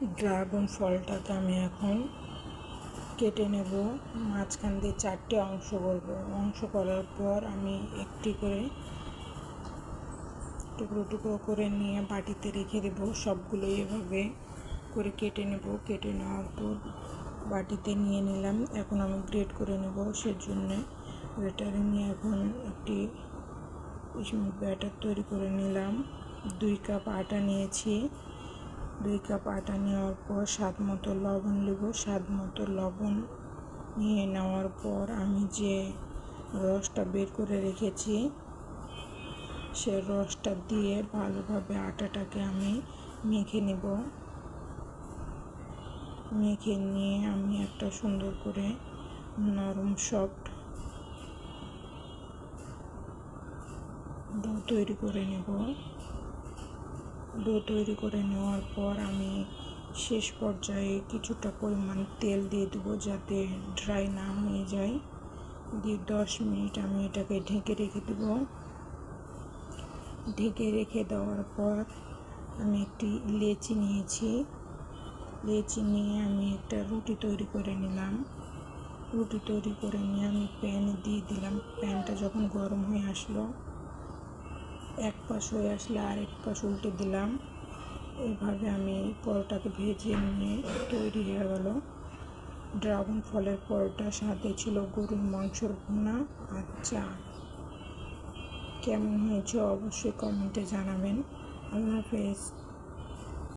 Dragon ফলটাকে আমি এখন কেটে নেব। মাঝখান দিয়ে 4টে অংশ করার পর আমি একটি করে টুকরো টুকরো করে নিয়ে বাটিতে রেখে দেব। সবগুলো এভাবে করে কেটে নেব। কেটে নেওয়ার পর বাটিতে নিয়ে নিলাম। এখন আমি গ্রেট করে নেব। সেজন্য গ্রেটারে নিয়ে এখন একটি ব্যাটার তৈরি করে নিলাম। 2 কাপ আটা নিয়েছি। 2 কাপ আটা নেওয়ার পর স্বাদ মতো লবণ নেব। স্বাদ মতো লবণ নিয়ে নেওয়ার পর আমি যে রসটা বের করে রেখেছি সে রসটা দিয়ে ভালোভাবে আটাটাকে আমি মেখে নেব। মেখে নিয়ে আমি একটা সুন্দর করে নরম সফট ডো তৈরি করে নেব। ডো তৈরি করে নেওয়ার পর আমি শেষ পর্যায়ে কিছুটা পরিমাণ তেল দিয়ে দেবো যাতে ড্রাই না হয়ে যায়। দিয়ে 10 মিনিট আমি এটাকে ঢেকে রেখে দেব। ঢেকে রেখে দেওয়ার পর আমি একটি লেচি নিয়েছি। লেচি নিয়ে আমি একটা রুটি তৈরি করে নিলাম। রুটি তৈরি করে নিয়ে আমি প্যানে দিয়ে দিলাম। প্যানটা যখন গরম হয়ে আসলো, এক পাশ হয়ে আসলে আরেক পাশ উল্টে দিলাম। এইভাবে আমি পরোটাকে ভেজে নিয়ে তৈরি হয়ে গেল ড্রাগন ফলের পরোটা। সাথে ছিল গরুর মাংসের ভুনা আর চা। কেমন হয়েছে অবশ্যই কমেন্টে জানাবেন। আল্লাহ হাফেজ।